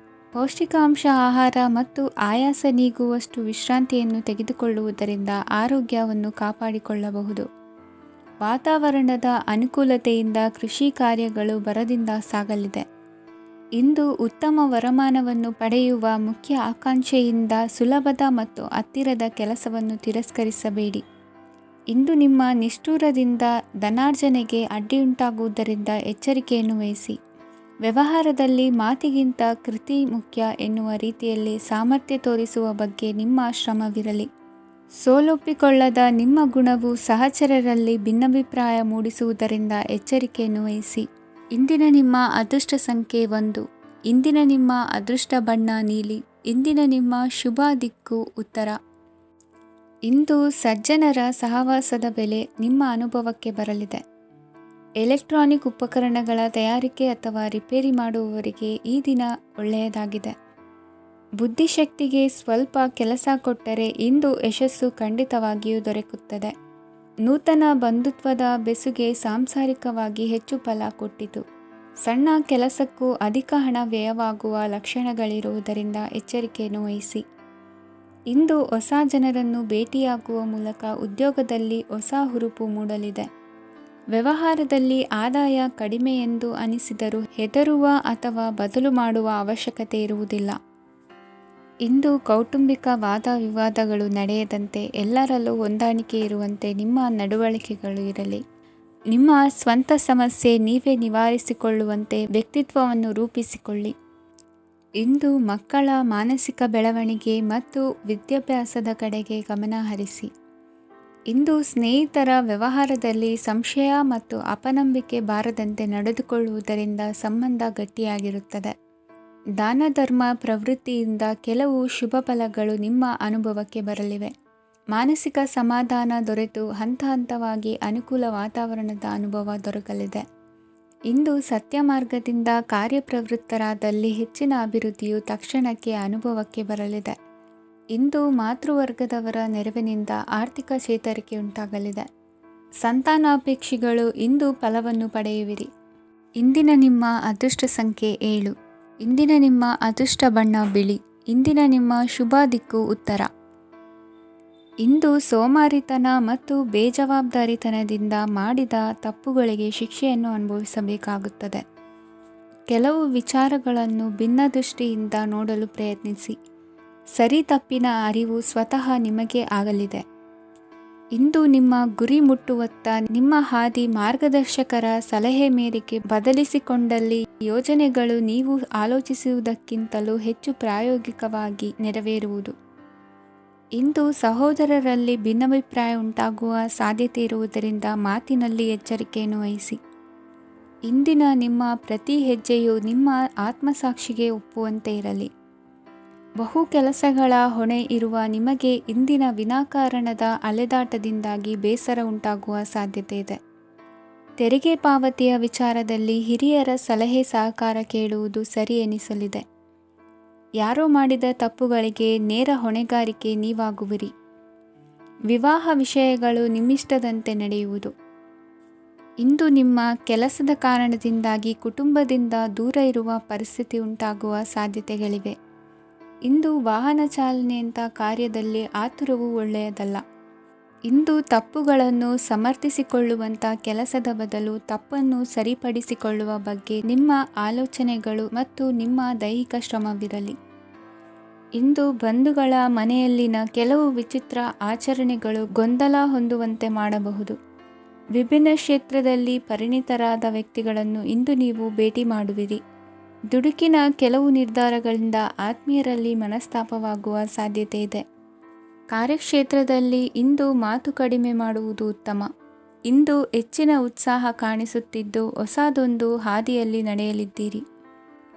ಪೌಷ್ಟಿಕಾಂಶ ಆಹಾರ ಮತ್ತು ಆಯಾಸ ನೀಗುವಷ್ಟು ವಿಶ್ರಾಂತಿಯನ್ನು ತೆಗೆದುಕೊಳ್ಳುವುದರಿಂದ ಆರೋಗ್ಯವನ್ನು ಕಾಪಾಡಿಕೊಳ್ಳಬಹುದು. ವಾತಾವರಣದ ಅನುಕೂಲತೆಯಿಂದ ಕೃಷಿ ಕಾರ್ಯಗಳು ಬರದಿಂದ ಸಾಗಲಿದೆ. ಇಂದು ಉತ್ತಮ ವರಮಾನವನ್ನು ಪಡೆಯುವ ಮುಖ್ಯ ಆಕಾಂಕ್ಷೆಯಿಂದ ಸುಲಭದ ಮತ್ತು ಹತ್ತಿರದ ಕೆಲಸವನ್ನು ತಿರಸ್ಕರಿಸಬೇಡಿ. ಇಂದು ನಿಮ್ಮ ನಿಷ್ಠುರದಿಂದ ಧನಾರ್ಜನೆಗೆ ಅಡ್ಡಿಯುಂಟಾಗುವುದರಿಂದ ಎಚ್ಚರಿಕೆಯನ್ನು ವಹಿಸಿ. ವ್ಯವಹಾರದಲ್ಲಿ ಮಾತಿಗಿಂತ ಕೃತಿ ಮುಖ್ಯ ಎನ್ನುವ ರೀತಿಯಲ್ಲಿ ಸಾಮರ್ಥ್ಯ ತೋರಿಸುವ ಬಗ್ಗೆ ನಿಮ್ಮ ಶ್ರಮವಿರಲಿ. ಸೋಲೊಪ್ಪಿಕೊಳ್ಳದ ನಿಮ್ಮ ಗುಣವು ಸಹಚರರಲ್ಲಿ ಭಿನ್ನಾಭಿಪ್ರಾಯ ಮೂಡಿಸುವುದರಿಂದ ಎಚ್ಚರಿಕೆಯನ್ನು ವಹಿಸಿ. ಇಂದಿನ ನಿಮ್ಮ ಅದೃಷ್ಟ ಸಂಖ್ಯೆ 1. ಇಂದಿನ ನಿಮ್ಮ ಅದೃಷ್ಟ ಬಣ್ಣ ನೀಲಿ. ಇಂದಿನ ನಿಮ್ಮ ಶುಭ ದಿಕ್ಕು ಉತ್ತರ. ಇಂದು ಸಜ್ಜನರ ಸಹವಾಸದ ಬೆಲೆ ನಿಮ್ಮ ಅನುಭವಕ್ಕೆ ಬರಲಿದೆ. ಎಲೆಕ್ಟ್ರಾನಿಕ್ ಉಪಕರಣಗಳ ತಯಾರಿಕೆ ಅಥವಾ ರಿಪೇರಿ ಮಾಡುವವರಿಗೆ ಈ ದಿನ ಒಳ್ಳೆಯದಾಗಿದೆ. ಬುದ್ಧಿಶಕ್ತಿಗೆ ಸ್ವಲ್ಪ ಕೆಲಸ ಕೊಟ್ಟರೆ ಇಂದು ಯಶಸ್ಸು ಖಂಡಿತವಾಗಿಯೂ ದೊರಕುತ್ತದೆ. ನೂತನ ಬಂಧುತ್ವದ ಬೆಸುಗೆ ಸಾಂಸಾರಿಕವಾಗಿ ಹೆಚ್ಚು ಫಲ ಕೊಟ್ಟಿತು. ಸಣ್ಣ ಕೆಲಸಕ್ಕೂ ಅಧಿಕ ಹಣ ವ್ಯಯವಾಗುವ ಲಕ್ಷಣಗಳಿರುವುದರಿಂದ ಎಚ್ಚರಿಕೆಯನ್ನು ವಹಿಸಿ. ಇಂದು ಹೊಸ ಜನರನ್ನು ಭೇಟಿಯಾಗುವ ಮೂಲಕ ಉದ್ಯೋಗದಲ್ಲಿ ಹೊಸ ಹುರುಪು ಮೂಡಲಿದೆ. ವ್ಯವಹಾರದಲ್ಲಿ ಆದಾಯ ಕಡಿಮೆ ಎಂದು ಅನಿಸಿದರೂ ಹೆದರುವ ಅಥವಾ ಬದಲು ಮಾಡುವ ಅವಶ್ಯಕತೆ ಇರುವುದಿಲ್ಲ. ಇಂದು ಕೌಟುಂಬಿಕ ವಾದ ವಿವಾದಗಳು ನಡೆಯದಂತೆ, ಎಲ್ಲರಲ್ಲೂ ಹೊಂದಾಣಿಕೆ ಇರುವಂತೆ ನಿಮ್ಮ ನಡವಳಿಕೆಗಳು ಇರಲಿ. ನಿಮ್ಮ ಸ್ವಂತ ಸಮಸ್ಯೆ ನೀವೇ ನಿವಾರಿಸಿಕೊಳ್ಳುವಂತೆ ವ್ಯಕ್ತಿತ್ವವನ್ನು ರೂಪಿಸಿಕೊಳ್ಳಿ. ಇಂದು ಮಕ್ಕಳ ಮಾನಸಿಕ ಬೆಳವಣಿಗೆ ಮತ್ತು ವಿದ್ಯಾಭ್ಯಾಸದ ಕಡೆಗೆ ಗಮನ ಹರಿಸಿ. ಇಂದು ಸ್ನೇಹಿತರ ವ್ಯವಹಾರದಲ್ಲಿ ಸಂಶಯ ಮತ್ತು ಅಪನಂಬಿಕೆ ಬಾರದಂತೆ ನಡೆದುಕೊಳ್ಳುವುದರಿಂದ ಸಂಬಂಧ ಗಟ್ಟಿಯಾಗಿರುತ್ತದೆ. ದಾನ ಧರ್ಮ ಪ್ರವೃತ್ತಿಯಿಂದ ಕೆಲವು ಶುಭ ಫಲಗಳು ನಿಮ್ಮ ಅನುಭವಕ್ಕೆ ಬರಲಿವೆ. ಮಾನಸಿಕ ಸಮಾಧಾನ ದೊರೆತು ಹಂತ ಹಂತವಾಗಿ ಅನುಕೂಲ ವಾತಾವರಣದ ಅನುಭವ ದೊರಕಲಿದೆ. ಇಂದು ಸತ್ಯ ಮಾರ್ಗದಿಂದ ಕಾರ್ಯಪ್ರವೃತ್ತರಾದಲ್ಲಿ ಹೆಚ್ಚಿನ ಅಭಿವೃದ್ಧಿಯು ತಕ್ಷಣಕ್ಕೆ ಅನುಭವಕ್ಕೆ ಬರಲಿದೆ. ಇಂದು ಮಾತೃವರ್ಗದವರ ನೆರವಿನಿಂದ ಆರ್ಥಿಕ ಚೇತರಿಕೆ ಉಂಟಾಗಲಿದೆ. ಸಂತಾನಾಪೇಕ್ಷಿಗಳು ಇಂದು ಫಲವನ್ನು ಪಡೆಯುವಿರಿ. ಇಂದಿನ ನಿಮ್ಮ ಅದೃಷ್ಟ ಸಂಖ್ಯೆ 7. ಇಂದಿನ ನಿಮ್ಮ ಅದೃಷ್ಟ ಬಣ್ಣ ಬಿಳಿ. ಇಂದಿನ ನಿಮ್ಮ ಶುಭ ದಿಕ್ಕು ಉತ್ತರ. ಇಂದು ಸೋಮಾರಿತನ ಮತ್ತು ಬೇಜವಾಬ್ದಾರಿತನದಿಂದ ಮಾಡಿದ ತಪ್ಪುಗಳಿಗೆ ಶಿಕ್ಷೆಯನ್ನು ಅನುಭವಿಸಬೇಕಾಗುತ್ತದೆ. ಕೆಲವು ವಿಚಾರಗಳನ್ನು ಭಿನ್ನ ದೃಷ್ಟಿಯಿಂದ ನೋಡಲು ಪ್ರಯತ್ನಿಸಿ. ಸರಿ ತಪ್ಪಿನ ಅರಿವು ಸ್ವತಃ ನಿಮಗೆ ಆಗಲಿದೆ. ಇಂದು ನಿಮ್ಮ ಗುರಿ ಮುಟ್ಟುವತ್ತ ನಿಮ್ಮ ಹಾದಿ ಮಾರ್ಗದರ್ಶಕರ ಸಲಹೆ ಮೇರೆಗೆ ಬದಲಿಸಿಕೊಂಡಲ್ಲಿ ಯೋಜನೆಗಳು ನೀವು ಆಲೋಚಿಸುವುದಕ್ಕಿಂತಲೂ ಹೆಚ್ಚು ಪ್ರಾಯೋಗಿಕವಾಗಿ ನೆರವೇರುವುದು. ಇಂದು ಸಹೋದರರಲ್ಲಿ ಭಿನ್ನಾಭಿಪ್ರಾಯ ಉಂಟಾಗುವ ಸಾಧ್ಯತೆ ಇರುವುದರಿಂದ ಮಾತಿನಲ್ಲಿ ಎಚ್ಚರಿಕೆಯನ್ನು ವಹಿಸಿ. ಇಂದಿನ ನಿಮ್ಮ ಪ್ರತಿ ಹೆಜ್ಜೆಯು ನಿಮ್ಮ ಆತ್ಮಸಾಕ್ಷಿಗೆ ಒಪ್ಪುವಂತೆ ಇರಲಿ. ಬಹು ಕೆಲಸಗಳ ಹೊಣೆ ಇರುವ ನಿಮಗೆ ಇಂದಿನ ವಿನಾಕಾರಣದ ಅಲೆದಾಟದಿಂದಾಗಿ ಬೇಸರ ಉಂಟಾಗುವ ಸಾಧ್ಯತೆ ಇದೆ. ತೆರಿಗೆ ಪಾವತಿಯ ವಿಚಾರದಲ್ಲಿ ಹಿರಿಯರ ಸಲಹೆ ಸಹಕಾರ ಕೇಳುವುದು ಸರಿ ಎನಿಸಲಿದೆ. ಯಾರೋ ಮಾಡಿದ ತಪ್ಪುಗಳಿಗೆ ನೇರ ಹೊಣೆಗಾರಿಕೆ ನೀವಾಗುವಿರಿ. ವಿವಾಹ ವಿಷಯಗಳು ನಿಮ್ಮಿಷ್ಟದಂತೆ ನಡೆಯುವುದು. ಇಂದು ನಿಮ್ಮ ಕೆಲಸದ ಕಾರಣದಿಂದಾಗಿ ಕುಟುಂಬದಿಂದ ದೂರ ಇರುವ ಪರಿಸ್ಥಿತಿ ಉಂಟಾಗುವ ಸಾಧ್ಯತೆಗಳಿವೆ. ಇಂದು ವಾಹನ ಚಾಲನೆಯಂಥ ಕಾರ್ಯದಲ್ಲಿ ಆತುರವು ಒಳ್ಳೆಯದಲ್ಲ. ಇಂದು ತಪ್ಪುಗಳನ್ನು ಸಮರ್ಥಿಸಿಕೊಳ್ಳುವಂಥ ಕೆಲಸದ ಬದಲು ತಪ್ಪನ್ನು ಸರಿಪಡಿಸಿಕೊಳ್ಳುವ ಬಗ್ಗೆ ನಿಮ್ಮ ಆಲೋಚನೆಗಳು ಮತ್ತು ನಿಮ್ಮ ದೈಹಿಕ ಶ್ರಮವಿರಲಿ. ಇಂದು ಬಂಧುಗಳ ಮನೆಯಲ್ಲಿನ ಕೆಲವು ವಿಚಿತ್ರ ಆಚರಣೆಗಳು ಗೊಂದಲ ಹೊಂದುವಂತೆ ಮಾಡಬಹುದು. ವಿಭಿನ್ನ ಕ್ಷೇತ್ರದಲ್ಲಿ ಪರಿಣಿತರಾದ ವ್ಯಕ್ತಿಗಳನ್ನು ಇಂದು ನೀವು ಭೇಟಿ ಮಾಡುವಿರಿ. ದುಡುಕಿನ ಕೆಲವು ನಿರ್ಧಾರಗಳಿಂದ ಆತ್ಮೀಯರಲ್ಲಿ ಮನಸ್ತಾಪವಾಗುವ ಸಾಧ್ಯತೆ ಇದೆ. ಕಾರ್ಯಕ್ಷೇತ್ರದಲ್ಲಿ ಇಂದು ಮಾತು ಕಡಿಮೆ ಮಾಡುವುದು ಉತ್ತಮ. ಇಂದು ಹೆಚ್ಚಿನ ಉತ್ಸಾಹ ಕಾಣಿಸುತ್ತಿದ್ದು ಹೊಸದೊಂದು ಹಾದಿಯಲ್ಲಿ ನಡೆಯಲಿದ್ದೀರಿ.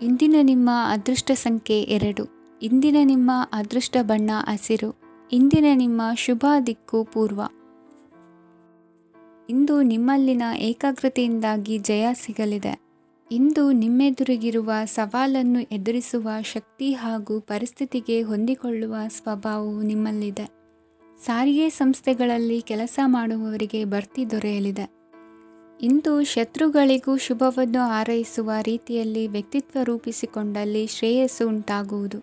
ಇಂದಿನ ನಿಮ್ಮ ಅದೃಷ್ಟ ಸಂಖ್ಯೆ 2. ಇಂದಿನ ನಿಮ್ಮ ಅದೃಷ್ಟ ಬಣ್ಣ ಹಸಿರು. ಇಂದಿನ ನಿಮ್ಮ ಶುಭ ದಿಕ್ಕು ಪೂರ್ವ. ಇಂದು ನಿಮ್ಮಲ್ಲಿನ ಏಕಾಗ್ರತೆಯಿಂದಾಗಿ ಜಯ ಸಿಗಲಿದೆ. ಇಂದು ನಿಮ್ಮೆದುರಿಗಿರುವ ಸವಾಲನ್ನು ಎದುರಿಸುವ ಶಕ್ತಿ ಹಾಗೂ ಪರಿಸ್ಥಿತಿಗೆ ಹೊಂದಿಕೊಳ್ಳುವ ಸ್ವಭಾವವು ನಿಮ್ಮಲ್ಲಿದೆ. ಸಾರಿಗೆ ಸಂಸ್ಥೆಗಳಲ್ಲಿ ಕೆಲಸ ಮಾಡುವವರಿಗೆ ಬಡ್ತಿ ದೊರೆಯಲಿದೆ. ಇಂದು ಶತ್ರುಗಳಿಗೂ ಶುಭವನ್ನು ಹಾರೈಸುವ ರೀತಿಯಲ್ಲಿ ವ್ಯಕ್ತಿತ್ವ ರೂಪಿಸಿಕೊಂಡಲ್ಲಿ ಶ್ರೇಯಸ್ಸು ಉಂಟಾಗುವುದು.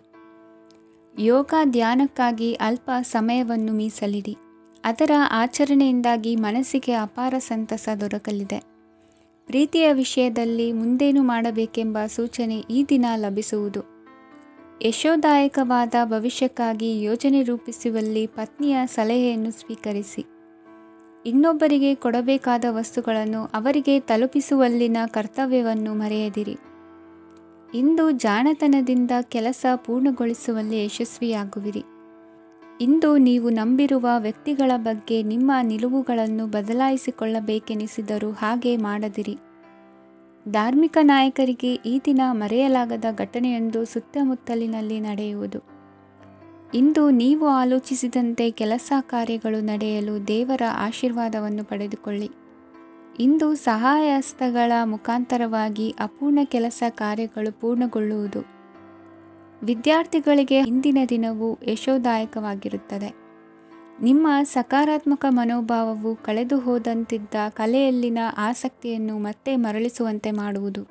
ಯೋಗ ಧ್ಯಾನಕ್ಕಾಗಿ ಅಲ್ಪ ಸಮಯವನ್ನು ಮೀಸಲಿಡಿ. ಅದರ ಆಚರಣೆಯಿಂದಾಗಿ ಮನಸ್ಸಿಗೆ ಅಪಾರ ಸಂತಸ ದೊರಕಲಿದೆ. ಪ್ರೀತಿಯ ವಿಷಯದಲ್ಲಿ ಮುಂದೇನು ಮಾಡಬೇಕೆಂಬ ಸೂಚನೆ ಈ ದಿನ ಲಭಿಸುವುದು. ಯಶೋದಾಯಕವಾದ ಭವಿಷ್ಯಕ್ಕಾಗಿ ಯೋಜನೆ ರೂಪಿಸುವಲ್ಲಿ ಪತ್ನಿಯ ಸಲಹೆಯನ್ನು ಸ್ವೀಕರಿಸಿ. ಇನ್ನೊಬ್ಬರಿಗೆ ಕೊಡಬೇಕಾದ ವಸ್ತುಗಳನ್ನು ಅವರಿಗೆ ತಲುಪಿಸುವಲ್ಲಿನ ಕರ್ತವ್ಯವನ್ನು ಮರೆಯದಿರಿ. ಇಂದು ಜಾಣತನದಿಂದ ಕೆಲಸ ಪೂರ್ಣಗೊಳಿಸುವಲ್ಲಿ ಯಶಸ್ವಿಯಾಗುವಿರಿ. ಇಂದು ನೀವು ನಂಬಿರುವ ವ್ಯಕ್ತಿಗಳ ಬಗ್ಗೆ ನಿಮ್ಮ ನಿಲುವುಗಳನ್ನು ಬದಲಾಯಿಸಿಕೊಳ್ಳಬೇಕೆನಿಸಿದರೂ ಹಾಗೆ ಮಾಡದಿರಿ. ಧಾರ್ಮಿಕ ನಾಯಕರಿಗೆ ಈ ದಿನ ಮರೆಯಲಾಗದ ಘಟನೆಯೊಂದು ಸುತ್ತಮುತ್ತಲಿನಲ್ಲಿ ನಡೆಯುವುದು. ಇಂದು ನೀವು ಆಲೋಚಿಸಿದಂತೆ ಕೆಲಸ ಕಾರ್ಯಗಳು ನಡೆಯಲು ದೇವರ ಆಶೀರ್ವಾದವನ್ನು ಪಡೆದುಕೊಳ್ಳಿ. ಇಂದು ಸಹಾಯ ಹಸ್ತಗಳ ಮುಖಾಂತರವಾಗಿ ಅಪೂರ್ಣ ಕೆಲಸ ಕಾರ್ಯಗಳು ಪೂರ್ಣಗೊಳ್ಳುವುದು. ವಿದ್ಯಾರ್ಥಿಗಳಿಗೆ ಇಂದಿನ ದಿನವು ಯಶೋದಾಯಕವಾಗಿರುತ್ತದೆ. ನಿಮ್ಮ ಸಕಾರಾತ್ಮಕ ಮನೋಭಾವವು ಕಳೆದು ಹೋದಂತಿದ್ದ ಕಲೆಯಲ್ಲಿನ ಆಸಕ್ತಿಯನ್ನು ಮತ್ತೆ ಮರಳಿಸುವಂತೆ ಮಾಡುವುದು.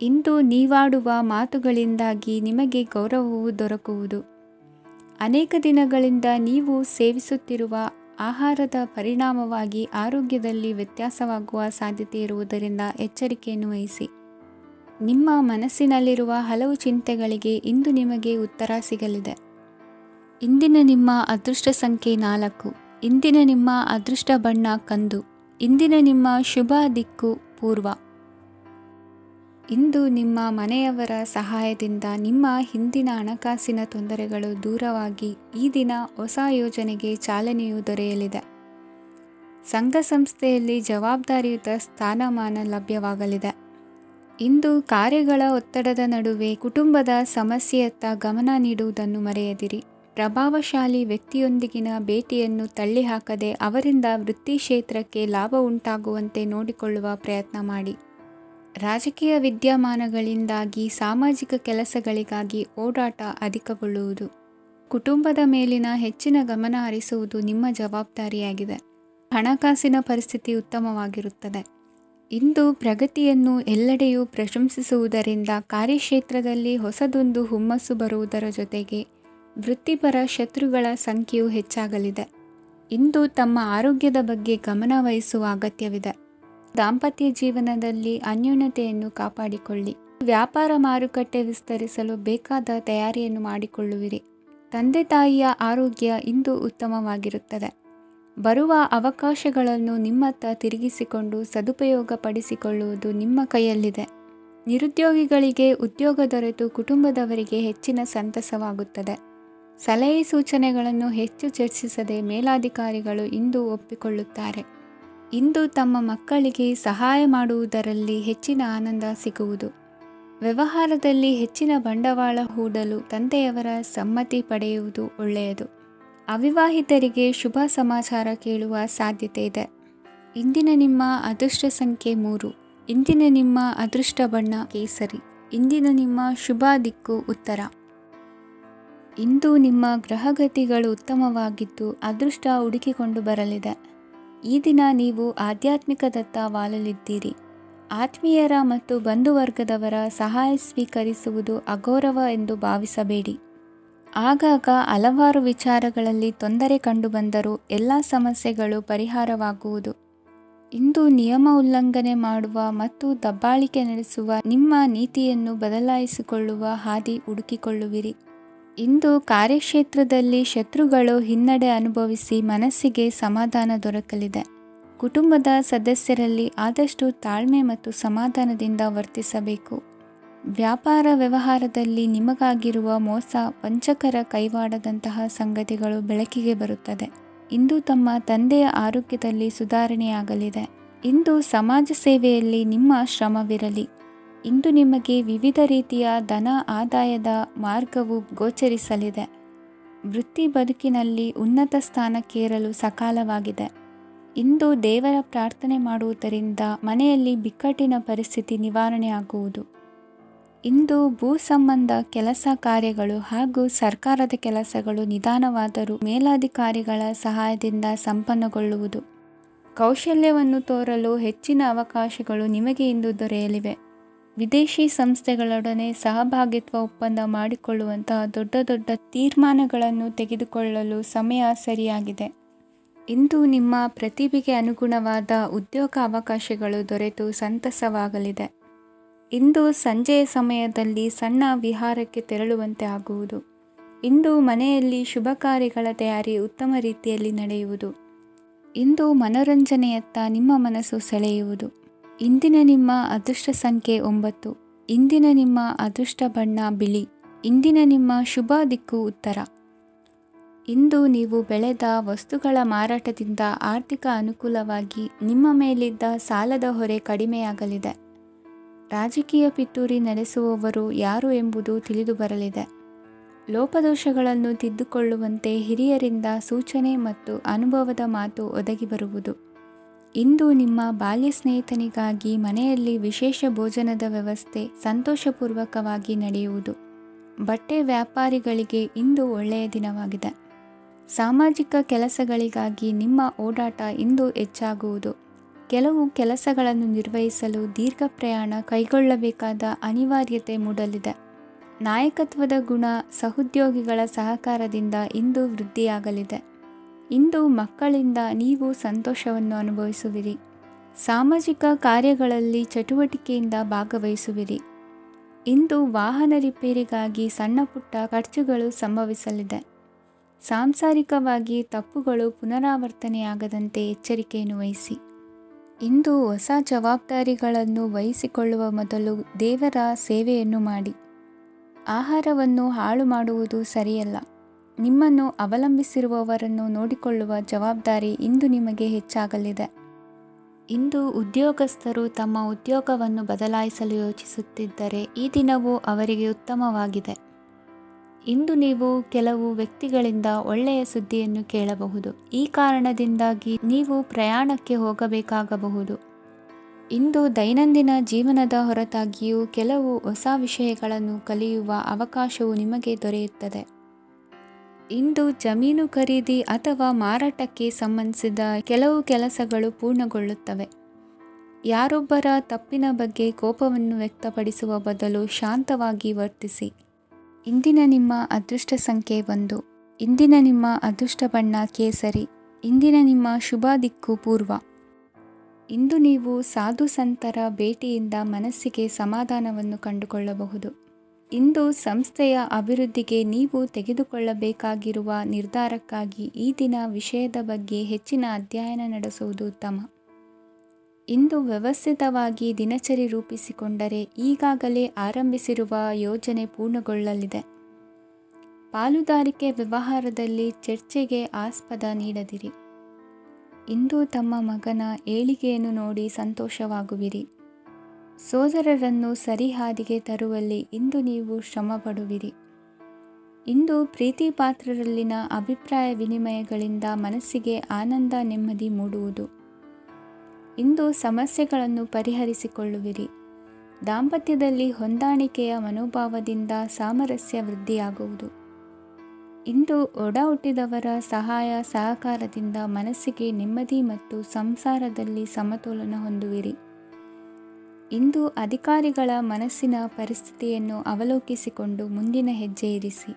ಇಂದು ನೀವಾಡುವ ಮಾತುಗಳಿಂದಾಗಿ ನಿಮಗೆ ಗೌರವವು ದೊರಕುವುದು. ಅನೇಕ ದಿನಗಳಿಂದ ನೀವು ಸೇವಿಸುತ್ತಿರುವ ಆಹಾರದ ಪರಿಣಾಮವಾಗಿ ಆರೋಗ್ಯದಲ್ಲಿ ವ್ಯತ್ಯಾಸವಾಗುವ ಸಾಧ್ಯತೆ ಇರುವುದರಿಂದ ಎಚ್ಚರಿಕೆಯನ್ನು ವಹಿಸಿ. ನಿಮ್ಮ ಮನಸ್ಸಿನಲ್ಲಿರುವ ಹಲವು ಚಿಂತೆಗಳಿಗೆ ಇಂದು ನಿಮಗೆ ಉತ್ತರ ಸಿಗಲಿದೆ. ಇಂದಿನ ನಿಮ್ಮ ಅದೃಷ್ಟ ಸಂಖ್ಯೆ 4. ಇಂದಿನ ನಿಮ್ಮ ಅದೃಷ್ಟ ಬಣ್ಣ ಕಂದು. ಇಂದಿನ ನಿಮ್ಮ ಶುಭ ದಿಕ್ಕು ಪೂರ್ವ. ಇಂದು ನಿಮ್ಮ ಮನೆಯವರ ಸಹಾಯದಿಂದ ನಿಮ್ಮ ಹಿಂದಿನ ಹಣಕಾಸಿನ ತೊಂದರೆಗಳು ದೂರವಾಗಿ ಈ ದಿನ ಹೊಸ ಯೋಜನೆಗೆ ಚಾಲನೆಯು ದೊರೆಯಲಿದೆ. ಸಂಘ ಸಂಸ್ಥೆಯಲ್ಲಿ ಜವಾಬ್ದಾರಿಯುತ ಸ್ಥಾನಮಾನ ಲಭ್ಯವಾಗಲಿದೆ. ಇಂದು ಕಾರ್ಯಗಳ ಒತ್ತಡದ ನಡುವೆ ಕುಟುಂಬದ ಸಮಸ್ಯೆಯತ್ತ ಗಮನ ನೀಡುವುದನ್ನು ಮರೆಯದಿರಿ. ಪ್ರಭಾವಶಾಲಿ ವ್ಯಕ್ತಿಯೊಂದಿಗಿನ ಭೇಟಿಯನ್ನು ತಳ್ಳಿಹಾಕದೆ ಅವರಿಂದ ವೃತ್ತಿ ಕ್ಷೇತ್ರಕ್ಕೆ ಲಾಭ ಉಂಟಾಗುವಂತೆ ನೋಡಿಕೊಳ್ಳುವ ಪ್ರಯತ್ನ ಮಾಡಿ. ರಾಜಕೀಯ ವಿದ್ಯಮಾನಗಳಿಂದಾಗಿ ಸಾಮಾಜಿಕ ಕೆಲಸಗಳಿಗಾಗಿ ಓಡಾಟ ಅಧಿಕಗೊಳ್ಳುವುದು. ಕುಟುಂಬದ ಮೇಲಿನ ಹೆಚ್ಚಿನ ಗಮನ ಹರಿಸುವುದು ನಿಮ್ಮ ಜವಾಬ್ದಾರಿಯಾಗಿದೆ. ಹಣಕಾಸಿನ ಪರಿಸ್ಥಿತಿ ಉತ್ತಮವಾಗಿರುತ್ತದೆ. ಇಂದು ಪ್ರಗತಿಯನ್ನು ಎಲ್ಲೆಡೆಯೂ ಪ್ರಶಂಸಿಸುವುದರಿಂದ ಕಾರ್ಯಕ್ಷೇತ್ರದಲ್ಲಿ ಹೊಸದೊಂದು ಹುಮ್ಮಸ್ಸು ಬರುವುದರ ಜೊತೆಗೆ ವೃತ್ತಿಪರ ಶತ್ರುಗಳ ಸಂಖ್ಯೆಯು ಹೆಚ್ಚಾಗಲಿದೆ. ಇಂದು ತಮ್ಮ ಆರೋಗ್ಯದ ಬಗ್ಗೆ ಗಮನ ವಹಿಸುವ ಅಗತ್ಯವಿದೆ. ದಾಂಪತ್ಯ ಜೀವನದಲ್ಲಿ ಅನ್ಯೋನ್ಯತೆಯನ್ನು ಕಾಪಾಡಿಕೊಳ್ಳಿ. ವ್ಯಾಪಾರ ಮಾರುಕಟ್ಟೆ ವಿಸ್ತರಿಸಲು ಬೇಕಾದ ತಯಾರಿಯನ್ನು ಮಾಡಿಕೊಳ್ಳುವಿರಿ. ತಂದೆ ತಾಯಿಯ ಆರೋಗ್ಯ ಇಂದು ಉತ್ತಮವಾಗಿರುತ್ತದೆ. ಬರುವ ಅವಕಾಶಗಳನ್ನು ನಿಮ್ಮತ್ತ ತಿರುಗಿಸಿಕೊಂಡು ಸದುಪಯೋಗಪಡಿಸಿಕೊಳ್ಳುವುದು ನಿಮ್ಮ ಕೈಯಲ್ಲಿದೆ. ನಿರುದ್ಯೋಗಿಗಳಿಗೆ ಉದ್ಯೋಗ ದೊರೆತು ಕುಟುಂಬದವರಿಗೆ ಹೆಚ್ಚಿನ ಸಂತಸವಾಗುತ್ತದೆ. ಸಲಹೆ ಸೂಚನೆಗಳನ್ನು ಹೆಚ್ಚು ಚರ್ಚಿಸದೆ ಮೇಲಾಧಿಕಾರಿಗಳು ಇಂದು ಒಪ್ಪಿಕೊಳ್ಳುತ್ತಾರೆ. ಇಂದು ತಮ್ಮ ಮಕ್ಕಳಿಗೆ ಸಹಾಯ ಮಾಡುವುದರಲ್ಲಿ ಹೆಚ್ಚಿನ ಆನಂದ ಸಿಗುವುದು. ವ್ಯವಹಾರದಲ್ಲಿ ಹೆಚ್ಚಿನ ಬಂಡವಾಳ ಹೂಡಲು ತಂದೆಯವರ ಸಮ್ಮತಿ ಪಡೆಯುವುದು ಒಳ್ಳೆಯದು. ಅವಿವಾಹಿತರಿಗೆ ಶುಭ ಸಮಾಚಾರ ಕೇಳುವ ಸಾಧ್ಯತೆ ಇದೆ. ಇಂದಿನ ನಿಮ್ಮ ಅದೃಷ್ಟ ಸಂಖ್ಯೆ 3. ಇಂದಿನ ನಿಮ್ಮ ಅದೃಷ್ಟ ಬಣ್ಣ ಕೇಸರಿ. ಇಂದಿನ ನಿಮ್ಮ ಶುಭ ದಿಕ್ಕು ಉತ್ತರ. ಇಂದು ನಿಮ್ಮ ಗ್ರಹಗತಿಗಳು ಉತ್ತಮವಾಗಿದ್ದು ಅದೃಷ್ಟ ಹುಡುಕಿಕೊಂಡು ಬರಲಿದೆ. ಈ ದಿನ ನೀವು ಆಧ್ಯಾತ್ಮಿಕದತ್ತ ವಾಲಲಿದ್ದೀರಿ. ಆತ್ಮೀಯರ ಮತ್ತು ಬಂಧುವರ್ಗದವರ ಸಹಾಯ ಸ್ವೀಕರಿಸುವುದು ಅಗೌರವ ಎಂದು ಭಾವಿಸಬೇಡಿ. ಆಗಾಗ ಹಲವಾರು ವಿಚಾರಗಳಲ್ಲಿ ತೊಂದರೆ ಕಂಡುಬಂದರೂ ಎಲ್ಲ ಸಮಸ್ಯೆಗಳು ಪರಿಹಾರವಾಗುವುದು. ಇಂದು ನಿಯಮ ಉಲ್ಲಂಘನೆ ಮಾಡುವ ಮತ್ತು ದಬ್ಬಾಳಿಕೆ ನಡೆಸುವ ನಿಮ್ಮ ನೀತಿಯನ್ನು ಬದಲಾಯಿಸಿಕೊಳ್ಳುವ ಹಾದಿ ಹುಡುಕಿಕೊಳ್ಳುವಿರಿ. ಇಂದು ಕಾರ್ಯಕ್ಷೇತ್ರದಲ್ಲಿ ಶತ್ರುಗಳು ಹಿನ್ನಡೆ ಅನುಭವಿಸಿ ಮನಸ್ಸಿಗೆ ಸಮಾಧಾನ ದೊರಕಲಿದೆ. ಕುಟುಂಬದ ಸದಸ್ಯರಲ್ಲಿ ಆದಷ್ಟು ತಾಳ್ಮೆ ಮತ್ತು ಸಮಾಧಾನದಿಂದ ವರ್ತಿಸಬೇಕು. ವ್ಯಾಪಾರ ವ್ಯವಹಾರದಲ್ಲಿ ನಿಮಗಾಗಿರುವ ಮೋಸ, ವಂಚಕರ ಕೈವಾಡದಂತಹ ಸಂಗತಿಗಳು ಬೆಳಕಿಗೆ ಬರುತ್ತದೆ. ಇಂದು ತಮ್ಮ ತಂದೆಯ ಆರೋಗ್ಯದಲ್ಲಿ ಸುಧಾರಣೆಯಾಗಲಿದೆ. ಇಂದು ಸಮಾಜ ಸೇವೆಯಲ್ಲಿ ನಿಮ್ಮ ಶ್ರಮವಿರಲಿ. ಇಂದು ನಿಮಗೆ ವಿವಿಧ ರೀತಿಯ ಧನ ಆದಾಯದ ಮಾರ್ಗವು ಗೋಚರಿಸಲಿದೆ. ವೃತ್ತಿ ಬದುಕಿನಲ್ಲಿ ಉನ್ನತ ಸ್ಥಾನಕ್ಕೇರಲು ಸಕಾಲವಾಗಿದೆ. ಇಂದು ದೇವರ ಪ್ರಾರ್ಥನೆ ಮಾಡುವುದರಿಂದ ಮನೆಯಲ್ಲಿ ಬಿಕ್ಕಟ್ಟಿನ ಪರಿಸ್ಥಿತಿ ನಿವಾರಣೆಯಾಗುವುದು. ಇಂದು ಭೂ ಸಂಬಂಧ ಕೆಲಸ ಕಾರ್ಯಗಳು ಹಾಗೂ ಸರ್ಕಾರದ ಕೆಲಸಗಳು ನಿಧಾನವಾದರೂ ಮೇಲಾಧಿಕಾರಿಗಳ ಸಹಾಯದಿಂದ ಸಂಪನ್ನಗೊಳ್ಳುವುದು. ಕೌಶಲ್ಯವನ್ನು ತೋರಲು ಹೆಚ್ಚಿನ ಅವಕಾಶಗಳು ನಿಮಗೆ ಇಂದು ದೊರೆಯಲಿವೆ. ವಿದೇಶಿ ಸಂಸ್ಥೆಗಳೊಡನೆ ಸಹಭಾಗಿತ್ವ ಒಪ್ಪಂದ ಮಾಡಿಕೊಳ್ಳುವಂತಹ ದೊಡ್ಡ ದೊಡ್ಡ ತೀರ್ಮಾನಗಳನ್ನು ತೆಗೆದುಕೊಳ್ಳಲು ಸಮಯ ಸರಿಯಾಗಿದೆ. ಇಂದು ನಿಮ್ಮ ಪ್ರತಿಭೆಗೆ ಅನುಗುಣವಾದ ಉದ್ಯೋಗ ಅವಕಾಶಗಳು ದೊರೆತು ಸಂತಸವಾಗಲಿದೆ. ಇಂದು ಸಂಜೆಯ ಸಮಯದಲ್ಲಿ ಸಣ್ಣ ವಿಹಾರಕ್ಕೆ ತೆರಳುವಂತೆ ಆಗುವುದು. ಇಂದು ಮನೆಯಲ್ಲಿ ಶುಭ ಕಾರ್ಯಗಳ ತಯಾರಿ ಉತ್ತಮ ರೀತಿಯಲ್ಲಿ ನಡೆಯುವುದು. ಇಂದು ಮನೋರಂಜನೆಯತ್ತ ನಿಮ್ಮ ಮನಸ್ಸು ಸೆಳೆಯುವುದು. ಇಂದಿನ ನಿಮ್ಮ ಅದೃಷ್ಟ ಸಂಖ್ಯೆ 9. ಇಂದಿನ ನಿಮ್ಮ ಅದೃಷ್ಟ ಬಣ್ಣ ಬಿಳಿ. ಇಂದಿನ ನಿಮ್ಮ ಶುಭ ದಿಕ್ಕು ಉತ್ತರ. ಇಂದು ನೀವು ಬೆಳೆದ ವಸ್ತುಗಳ ಮಾರಾಟದಿಂದ ಆರ್ಥಿಕ ಅನುಕೂಲವಾಗಿ ನಿಮ್ಮ ಮೇಲಿದ್ದ ಸಾಲದ ಹೊರೆ ಕಡಿಮೆಯಾಗಲಿದೆ. ರಾಜಕೀಯ ಪಿತೂರಿ ನಡೆಸುವವರು ಯಾರು ಎಂಬುದು ತಿಳಿದು ಬರಲಿದೆ. ಲೋಪದೋಷಗಳನ್ನು ತಿದ್ದುಕೊಳ್ಳುವಂತೆ ಹಿರಿಯರಿಂದ ಸೂಚನೆ ಮತ್ತು ಅನುಭವದ ಮಾತು ಒದಗಿ ಬರುವುದು. ಇಂದು ನಿಮ್ಮ ಬಾಲ್ಯ ಸ್ನೇಹಿತನಿಗಾಗಿ ಮನೆಯಲ್ಲಿ ವಿಶೇಷ ಭೋಜನದ ವ್ಯವಸ್ಥೆ ಸಂತೋಷಪೂರ್ವಕವಾಗಿ ನಡೆಯುವುದು. ಬಟ್ಟೆ ವ್ಯಾಪಾರಿಗಳಿಗೆ ಇಂದು ಒಳ್ಳೆಯ ದಿನವಾಗಿದೆ. ಸಾಮಾಜಿಕ ಕೆಲಸಗಳಿಗಾಗಿ ನಿಮ್ಮ ಓಡಾಟ ಇಂದು ಹೆಚ್ಚಾಗುವುದು. ಕೆಲವು ಕೆಲಸಗಳನ್ನು ನಿರ್ವಹಿಸಲು ದೀರ್ಘ ಪ್ರಯಾಣ ಕೈಗೊಳ್ಳಬೇಕಾದ ಅನಿವಾರ್ಯತೆ ಮೂಡಲಿದೆ. ನಾಯಕತ್ವದ ಗುಣ, ಸಹೋದ್ಯೋಗಿಗಳ ಸಹಕಾರದಿಂದ ಇಂದು ವೃದ್ಧಿಯಾಗಲಿದೆ. ಇಂದು ಮಕ್ಕಳಿಂದ ನೀವು ಸಂತೋಷವನ್ನು ಅನುಭವಿಸುವಿರಿ. ಸಾಮಾಜಿಕ ಕಾರ್ಯಗಳಲ್ಲಿ ಚಟುವಟಿಕೆಯಿಂದ ಭಾಗವಹಿಸುವಿರಿ. ಇಂದು ವಾಹನ ರಿಪೇರಿಗಾಗಿ ಸಣ್ಣ ಪುಟ್ಟ ಖರ್ಚುಗಳು ಸಂಭವಿಸಲಿದೆ. ಸಾಂಸಾರಿಕವಾಗಿ ತಪ್ಪುಗಳು ಪುನರಾವರ್ತನೆಯಾಗದಂತೆ ಎಚ್ಚರಿಕೆಯನ್ನು ವಹಿಸಿ. ಇಂದು ಹೊಸ ಜವಾಬ್ದಾರಿಗಳನ್ನು ವಹಿಸಿಕೊಳ್ಳುವ ಮೊದಲು ದೇವರ ಸೇವೆಯನ್ನು ಮಾಡಿ. ಆಹಾರವನ್ನು ಹಾಳು ಮಾಡುವುದು ಸರಿಯಲ್ಲ. ನಿಮ್ಮನ್ನು ಅವಲಂಬಿಸಿರುವವರನ್ನು ನೋಡಿಕೊಳ್ಳುವ ಜವಾಬ್ದಾರಿ ಇಂದು ನಿಮಗೆ ಹೆಚ್ಚಾಗಲಿದೆ. ಇಂದು ಉದ್ಯೋಗಸ್ಥರು ತಮ್ಮ ಉದ್ಯೋಗವನ್ನು ಬದಲಾಯಿಸಲು ಯೋಚಿಸುತ್ತಿದ್ದರೆ ಈ ದಿನವೂ ಅವರಿಗೆ ಉತ್ತಮವಾಗಿದೆ. ಇಂದು ನೀವು ಕೆಲವು ವ್ಯಕ್ತಿಗಳಿಂದ ಒಳ್ಳೆಯ ಸುದ್ದಿಯನ್ನು ಕೇಳಬಹುದು. ಈ ಕಾರಣದಿಂದಾಗಿ ನೀವು ಪ್ರಯಾಣಕ್ಕೆ ಹೋಗಬೇಕಾಗಬಹುದು. ಇಂದು ದೈನಂದಿನ ಜೀವನದ ಹೊರತಾಗಿಯೂ ಕೆಲವು ಹೊಸ ವಿಷಯಗಳನ್ನು ಕಲಿಯುವ ಅವಕಾಶವು ನಿಮಗೆ ದೊರೆಯುತ್ತದೆ. ಇಂದು ಜಮೀನು ಖರೀದಿ ಅಥವಾ ಮಾರಾಟಕ್ಕೆ ಸಂಬಂಧಿಸಿದ ಕೆಲವು ಕೆಲಸಗಳು ಪೂರ್ಣಗೊಳ್ಳುತ್ತವೆ. ಯಾರೊಬ್ಬರ ತಪ್ಪಿನ ಬಗ್ಗೆ ಕೋಪವನ್ನು ವ್ಯಕ್ತಪಡಿಸುವ ಬದಲು ಶಾಂತವಾಗಿ ವರ್ತಿಸಿ. ಇಂದಿನ ನಿಮ್ಮ ಅದೃಷ್ಟ ಸಂಖ್ಯೆ 1. ಇಂದಿನ ನಿಮ್ಮ ಅದೃಷ್ಟ ಬಣ್ಣ ಕೇಸರಿ. ಇಂದಿನ ನಿಮ್ಮ ಶುಭ ದಿಕ್ಕು ಪೂರ್ವ. ಇಂದು ನೀವು ಸಾಧು ಸಂತರ ಭೇಟಿಯಿಂದ ಮನಸ್ಸಿಗೆ ಸಮಾಧಾನವನ್ನು ಕಂಡುಕೊಳ್ಳಬಹುದು. ಇಂದು ಸಂಸ್ಥೆಯ ಅಭಿವೃದ್ಧಿಗೆ ನೀವು ತೆಗೆದುಕೊಳ್ಳಬೇಕಾಗಿರುವ ನಿರ್ಧಾರಕ್ಕಾಗಿ ಈ ದಿನ ವಿಷಯದ ಬಗ್ಗೆ ಹೆಚ್ಚಿನ ಅಧ್ಯಯನ ನಡೆಸುವುದು ಉತ್ತಮ. ಇಂದು ವ್ಯವಸ್ಥಿತವಾಗಿ ದಿನಚರಿ ರೂಪಿಸಿಕೊಂಡರೆ ಈಗಾಗಲೇ ಆರಂಭಿಸಿರುವ ಯೋಜನೆ ಪೂರ್ಣಗೊಳ್ಳಲಿದೆ. ಪಾಲುದಾರಿಕೆ ವ್ಯವಹಾರದಲ್ಲಿ ಚರ್ಚೆಗೆ ಆಸ್ಪದ ನೀಡದಿರಿ. ಇಂದು ತಮ್ಮ ಮಗನ ಏಳಿಗೆಯನ್ನು ನೋಡಿ ಸಂತೋಷವಾಗುವಿರಿ. ಸೋದರರನ್ನು ಸರಿಹಾದಿಗೆ ತರುವಲ್ಲಿ ಇಂದು ನೀವು ಶ್ರಮಪಡುವಿರಿ. ಇಂದು ಪ್ರೀತಿ ಪಾತ್ರರಲ್ಲಿನ ಅಭಿಪ್ರಾಯ ವಿನಿಮಯಗಳಿಂದ ಮನಸ್ಸಿಗೆ ಆನಂದ, ನೆಮ್ಮದಿ ಮೂಡುವುದು. ಇಂದು ಸಮಸ್ಯೆಗಳನ್ನು ಪರಿಹರಿಸಿಕೊಳ್ಳುವಿರಿ. ದಾಂಪತ್ಯದಲ್ಲಿ ಹೊಂದಾಣಿಕೆಯ ಮನೋಭಾವದಿಂದ ಸಾಮರಸ್ಯ ವೃದ್ಧಿಯಾಗುವುದು. ಇಂದು ಒಡ ಹುಟ್ಟಿದವರ ಸಹಾಯ ಸಹಕಾರದಿಂದ ಮನಸ್ಸಿಗೆ ನೆಮ್ಮದಿ ಮತ್ತು ಸಂಸಾರದಲ್ಲಿ ಸಮತೋಲನ ಹೊಂದುವಿರಿ. ಇಂದು ಅಧಿಕಾರಿಗಳ ಮನಸ್ಸಿನ ಪರಿಸ್ಥಿತಿಯನ್ನು ಅವಲೋಕಿಸಿಕೊಂಡು ಮುಂದಿನ ಹೆಜ್ಜೆ ಇರಿಸಿ.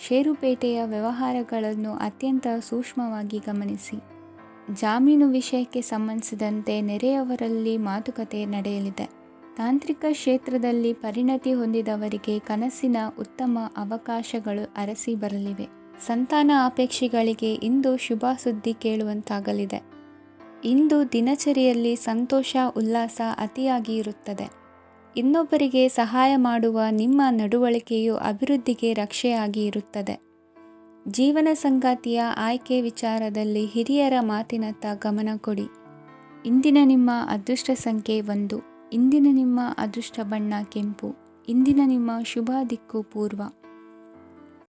ಷೇರುಪೇಟೆಯ ವ್ಯವಹಾರಗಳನ್ನು ಅತ್ಯಂತ ಸೂಕ್ಷ್ಮವಾಗಿ ಗಮನಿಸಿ. ಜಾಮೀನು ವಿಷಯಕ್ಕೆ ಸಂಬಂಧಿಸಿದಂತೆ ನೆರೆಯವರಲ್ಲಿ ಮಾತುಕತೆ ನಡೆಯಲಿದೆ. ತಾಂತ್ರಿಕ ಕ್ಷೇತ್ರದಲ್ಲಿ ಪರಿಣತಿ ಹೊಂದಿದವರಿಗೆ ಕನಸಿನ ಉತ್ತಮ ಅವಕಾಶಗಳು ಅರಸಿ ಬರಲಿವೆ. ಸಂತಾನ ಅಪೇಕ್ಷಿಗಳಿಗೆ ಇಂದು ಶುಭ ಸುದ್ದಿ ಕೇಳುವಂತಾಗಲಿದೆ. ಇಂದು ದಿನಚರಿಯಲ್ಲಿ ಸಂತೋಷ, ಉಲ್ಲಾಸ ಅತಿಯಾಗಿ ಇರುತ್ತದೆ. ಇನ್ನೊಬ್ಬರಿಗೆ ಸಹಾಯ ಮಾಡುವ ನಿಮ್ಮ ನಡವಳಿಕೆಯು ಅಭಿವೃದ್ಧಿಗೆ ರಕ್ಷೆಯಾಗಿ ಇರುತ್ತದೆ. ಜೀವನ ಸಂಗಾತಿಯ ಆಯ್ಕೆ ವಿಚಾರದಲ್ಲಿ ಹಿರಿಯರ ಮಾತಿನತ್ತ ಗಮನ ಕೊಡಿ. ಇಂದಿನ ನಿಮ್ಮ ಅದೃಷ್ಟ ಸಂಖ್ಯೆ 1. ಇಂದಿನ ನಿಮ್ಮ ಅದೃಷ್ಟ ಬಣ್ಣ ಕೆಂಪು. ಇಂದಿನ ನಿಮ್ಮ ಶುಭ ದಿಕ್ಕು ಪೂರ್ವ.